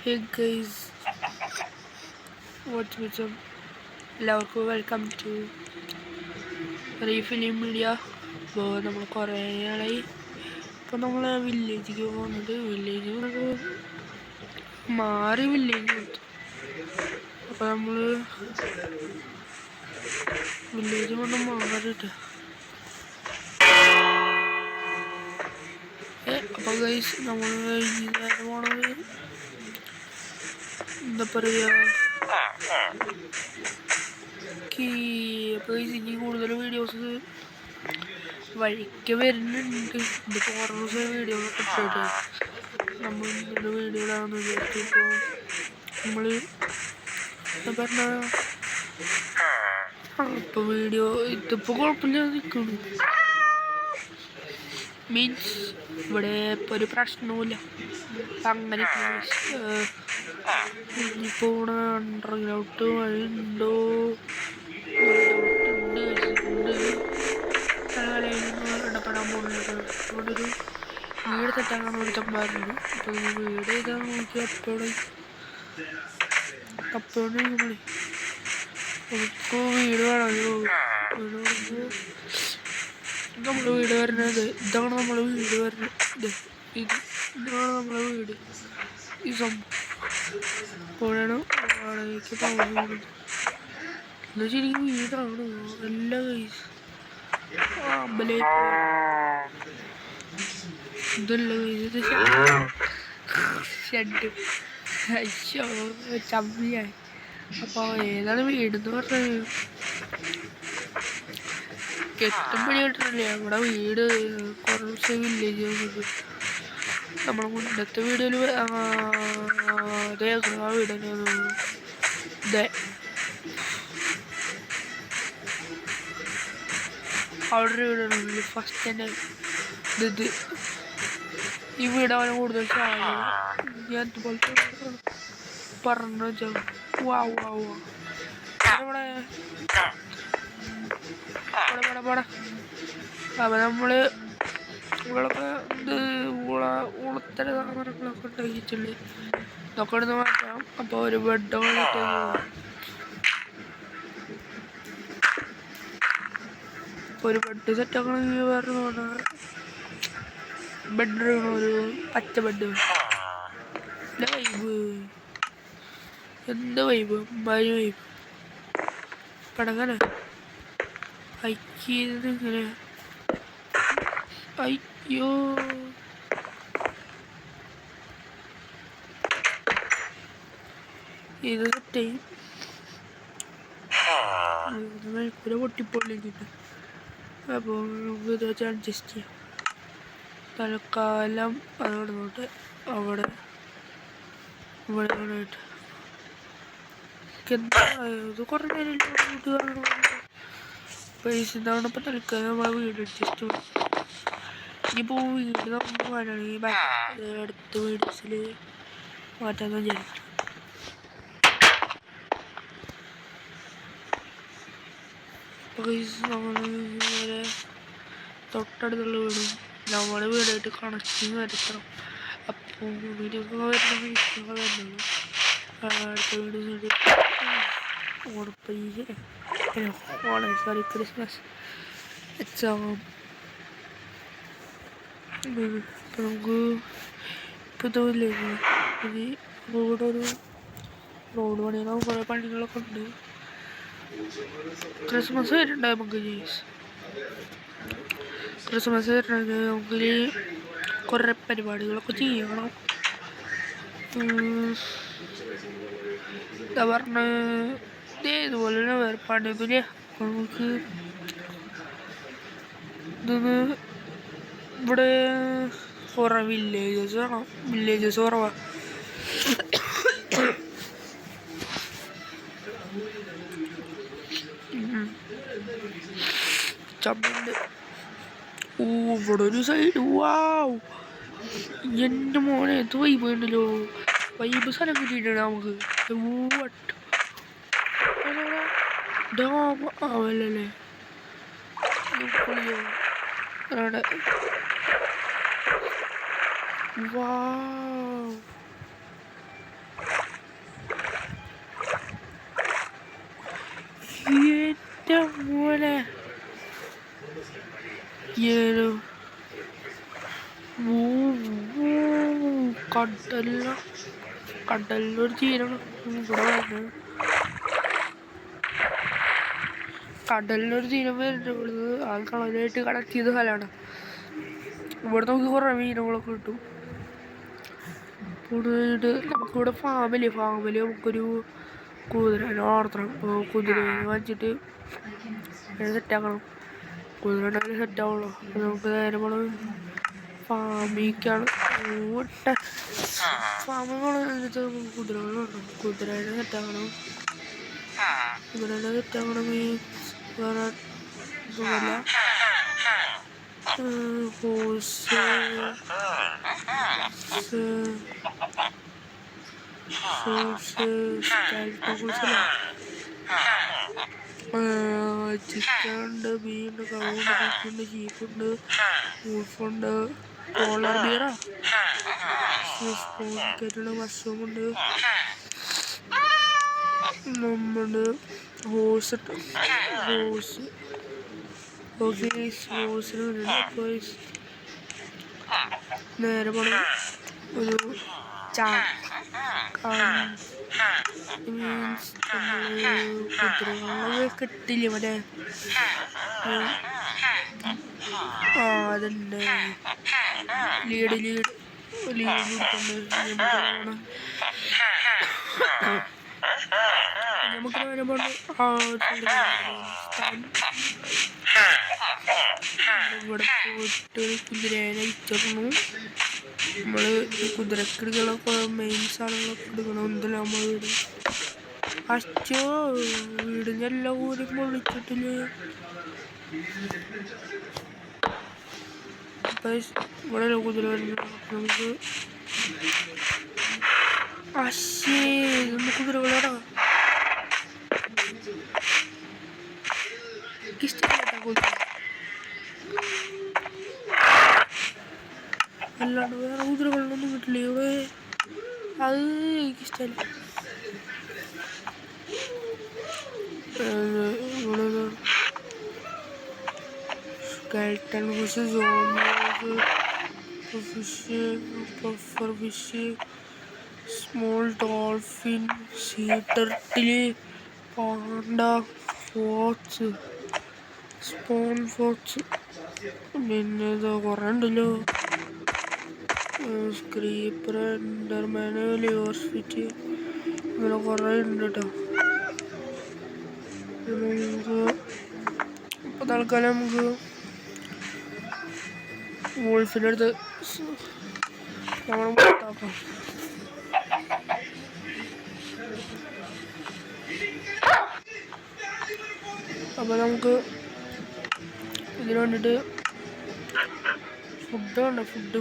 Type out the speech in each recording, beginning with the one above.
Hey guys, what's up? എല്ലാവർക്കും welcome to റീഫിലിം media. ഇപ്പോൾ നമ്മൾ കുറേ നാളായി ഇപ്പോൾ നമ്മൾ വില്ലേജിലേക്ക് പോകുന്നത്. വില്ലേജ് മാറി വില്ലേജ് അപ്പോൾ നമ്മൾ വില്ലേജ് കൊണ്ട് മാറിയിട്ട് അപ്പോൾ ഗൈസ് നമ്മൾ വൈകുന്നേരം പോണത് എന്താ പറയുക, അപ്പോൾ ഇനി കൂടുതൽ വീഡിയോസ് വഴിക്ക് വരുന്നുണ്ട്. ഇതിപ്പോൾ കുറേ ദിവസം വീഡിയോ ഇട്ടിട്ട് നമ്മൾ ഇന്നൊരു വീഡിയോ ഇടാമെന്ന് വിചാരിച്ചു. ഇപ്പോൾ നമ്മൾ എന്താ പറഞ്ഞ ഇപ്പോൾ വീഡിയോ ഇതിപ്പോൾ കുഴപ്പമില്ലാതെ നിൽക്കുന്നു. മീൻസ് ഇവിടെ ഇപ്പോൾ ഒരു പ്രശ്നവുമില്ല. അങ്ങനെ ഇനിയിപ്പോൾ അണ്ടർഗ്രൗണ്ട് വഴിയുണ്ടോ ഇടപെടാൻ പോകുന്നത്. ഇവിടെ ഒരു വീട് തെറ്റാണ് ഒരുത്തന്മാരുണ്ട്. അപ്പോൾ ഈ വീട് ചെയ്താൽ നോക്കി അപ്പോഴും ഇപ്പോൾ വീട് വേണമല്ലോ. വീട് പറയുമ്പോൾ നമ്മൾ വീട് വരുന്നത് ഇതാണ്. നമ്മൾ വീട് വരുന്നത് ഇതാണ് നമ്മളെ വീട്. ഈ സംഭവം അപ്പോഴാണ് വാടകയ്ക്ക് താമസിക്കുന്നത്. എന്താ ശരിക്കും വീടാണ് എല്ലാ കൈസ് അമ്പലേ ഇതല്ല ഇത് ഷെഡ്. അയ്യോ ചമ്മിയായി. അപ്പോൾ ഏതാണ് വീടെന്ന് പറഞ്ഞത് കെട്ടുമ്പടി കിട്ടണില്ലേ നമ്മുടെ വീട്. കുറച്ച് വില്ലേജ് നമ്മുടെ മുന്നത്തെ വീഡിയോയിൽ അതേ ആ വീട് തന്നെയാണ്. ഇതേ അവിടെ ഒരു വീടാണ് ഫസ്റ്റ് തന്നെ. ഇത് ഈ വീടാണ് കൂടുതൽ ഞാൻ ഇതുപോലത്തെ പറഞ്ഞു വെച്ചാൽ അപ്പം നമ്മള് ഇവളൊക്കെ ഇത് ഉളത്തര സാധനങ്ങളൊക്കെ ഉണ്ടാക്കിയിട്ടുണ്ട്. ഇതൊക്കെ ഇടുന്ന് മാറ്റാം. അപ്പോൾ ഒരു ബെഡ് ഒരു ബെഡ് സെറ്റാക്കണമെങ്കിൽ വേറെ ബെഡ് ഒരു പച്ച ബെഡ്. വൈബ് എന്താ വൈബ് അമ്പാരി വൈബ് പടങ്ങനെ അയക്കിയത് ഇങ്ങനെ. അയ്യോ ഇത് സെറ്റായി. മണിക്കൂർ പൊട്ടിപ്പൊള്ളിക്കിട്ട്. അപ്പോൾ നമുക്ക് ഇത് വെച്ച് അഡ്ജസ്റ്റ് ചെയ്യാം. തൽക്കാലം അതോടെ തൊട്ട് അവിടെ ആയിട്ട് എന്താ ഇത് കുറേ നേരം കൂട്ടുകാരാണ് പൈസ ഇതാണ്. ഇപ്പം തൽക്കാലം നമ്മളെ വീട് അഡ്ജസ്റ്റ് ചെയ്യും. ഇനിയിപ്പോൾ വീട് നമുക്ക് വേണമെങ്കിൽ അടുത്ത വീഡിയോസിൽ മാറ്റാമെന്ന് വിചാരിക്കണം. അപ്പോൾ നമ്മൾ ഇതുവരെ തൊട്ടടുത്തുള്ള വീടും നമ്മുടെ വീടായിട്ട് കണക്റ്റിങ് വരുത്തണം. അപ്പോൾ വീഡിയോസ് വരുന്നുള്ളൂ. അടുത്ത വീഡിയോസ് സോറി ക്രിസ്മസ് എക്സാം. ഇപ്പം നമുക്ക് ഇപ്പോൾ ഇതല്ലേ ഇനി ഇവിടെ ഒരു റോഡ് പണികളോ കുറേ പണികളൊക്കെ ഉണ്ട്. ക്രിസ്മസ് വരുന്നുണ്ടായി നമുക്ക്. ക്രിസ്മസ് വരുന്നുണ്ടെങ്കിൽ നമുക്ക് കുറേ പരിപാടികളൊക്കെ ചെയ്യണം. എന്താ പറഞ്ഞ ഇതുപോലെ വേറെ പണിയൊന്നുമില്ല. നമുക്ക് ഇതൊന്ന് ഇവിടെ കുറേ വില്ലേജസ് കുറവാണ്. ചമ്മുണ്ട്. ഇവിടെ ഒരു സൈഡ് വാവ് എൻ്റെ മോനെ ഇത് വൈബ് ഉണ്ടല്ലോ. വൈബ് സ്ഥലം കിട്ടിയിട്ടാണ് നമുക്ക്. ആവല്ലേ കടലിലൊരു തീരാണ് ഇവിടെ വരുന്നത്. കടലിലൊരു തീരം വരുന്നത് ആ കളറായിട്ട് കടക്കിയത് സ്ഥലമാണ്. ഇവിടെ നമുക്ക് കുറേ മീനുകളൊക്കെ കിട്ടും. കൂടുതലായിട്ട് നമുക്കിവിടെ ഫാമിലി നമുക്കൊരു കുതിരേനെ വളർത്തണം. അപ്പോൾ കുതിരേനെ വാങ്ങിച്ചിട്ട് സെറ്റാക്കണം. കുതിര ഉണ്ടെങ്കിൽ സെറ്റാവുള്ളൂ. അപ്പോൾ നമുക്ക് നേരെ പോകണം ഫാമിലേക്കാണ്. ഫാമിൽ കുതിരകളുണ്ട്. കുതിരേനെ സെറ്റാക്കണം. കുതിരേനെ സെറ്റാക്കണമെങ്കിൽ വേറെ ഇതുമല്ല ഹോഴ്സ് ചിക്കൻ ഉണ്ട്, ബീനുണ്ട്, കവുണ്ട്, ബീഫുണ്ട്, ചീപ്പുണ്ട്, ഊഫുണ്ട്, പോളർ ബിയറാ, സ്പോൺകെറ്റുണ്ട്, മഷ്റൂമുണ്ട്, നമ്മുടെ ഹോഴ്സ് നേരെ പോണം ഒരു മീൻസ് കുതിരകളെ കിട്ടില്ല മറ്റേ അതുണ്ട് ലീഡ് കൊടുക്കുന്നുണ്ട്. നമുക്ക് നേരെ പോണ്ട് ഇവിടെ പോയിട്ട് കുതിരേനെ ഇച്ചിടണം. നമ്മള് കുതിരക്കെടുകളൊക്കെ മെയിൻ സാധനങ്ങളൊക്കെ എടുക്കണം. എന്തെല്ലാം നമ്മൾ വീട് വീടിൻ്റെ എല്ലാ ഊരും പൊളിച്ചിട്ടില്ലേ. ഇവിടെ കുതിര നമുക്ക് കുതിരകളാടാ ഇഷ്ടപ്പെട്ട കുതിര. അല്ലാണ്ട് വേറെ കുതിരകളൊന്നും കിട്ടില്ല ഇവിടെ. അത് എനിക്കിഷ്ടമല്ല. ഇവിടെ skeleton fish, fish, puffer fish, small dolphin, sea turtle, panda, fox, spawn fox, പിന്നെ ഇത് കുറേ ഉണ്ടല്ലോ. സ്ക്രീപ്പർ, എൻഡർമാന്, ലിയോസ് ഫിറ്റ്, ഇങ്ങനെ കുറേ ഉണ്ട് കേട്ടോ. നമുക്ക് ഇപ്പോൾ തൽക്കാലം നമുക്ക് വോൾഫിൻ്റെ അടുത്ത് നമ്മൾ പുറത്താക്കാം. അപ്പോൾ നമുക്ക് ഇതിന് വേണ്ടിയിട്ട് ഫുഡ് വേണ്ട. ഫുഡ്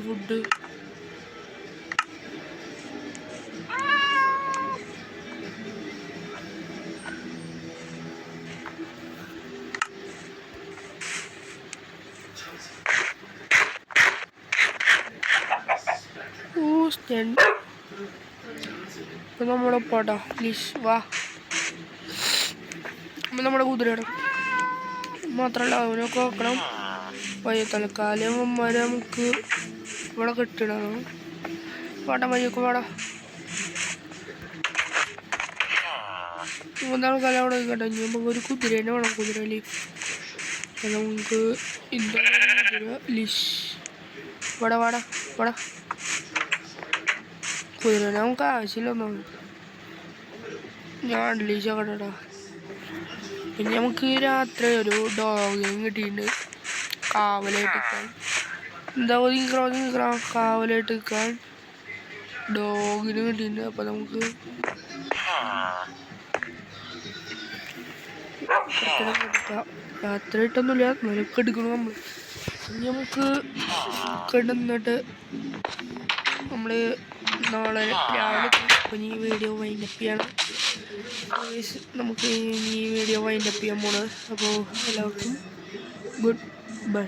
ഇപ്പം നമ്മുടെ പോട്ടാ പ്ലീസ് വാ. അപ്പം നമ്മുടെ കുതിരയുടെ മാത്രമല്ല അവനൊക്കെ വെക്കണം. തൽക്കാലം അമ്മമാരെ നമുക്ക് ഇവിടെ കെട്ടിടണം. പാടാ മയ്യൊക്കെ പാടാ. മൂന്നാൾ കാലം അവിടെ കേട്ടോ. ഇനി നമുക്ക് ഒരു കുതിരേനെ വേണം. കുതിരയിൽ നമുക്ക് ഇതാണ് കുതിര ലിഷ്. വാടാ കുതിരനെ നമുക്ക് ആവശ്യമില്ലൊന്നും. ഞാൻ ലീശ കണ്ടടാ. പിന്നെ നമുക്ക് രാത്രി ഒരു ഡോഗിനും കിട്ടിയിട്ടുണ്ട് കാവലായിട്ട് നിൽക്കാൻ. എന്താ കാവലായിട്ട് നിൽക്കാൻ ഡോഗിന് കിട്ടിയിട്ടുണ്ട്. അപ്പം നമുക്ക് രാത്രി ഇട്ടൊന്നുമില്ല, നിലക്ക് എടുക്കണം നമ്മൾ. ഇനി നമുക്ക് കിടന്നിട്ട് നമ്മൾ നാളെ രാവിലെ ഈ വീഡിയോ വൈൻഡപ്പ് ചെയ്യണം. നമുക്ക് ഈ വീഡിയോ വൈൻഡപ്പ് ചെയ്യാൻ പോണത്. അപ്പോൾ എല്ലാവർക്കും ഗുഡ് ബൈ.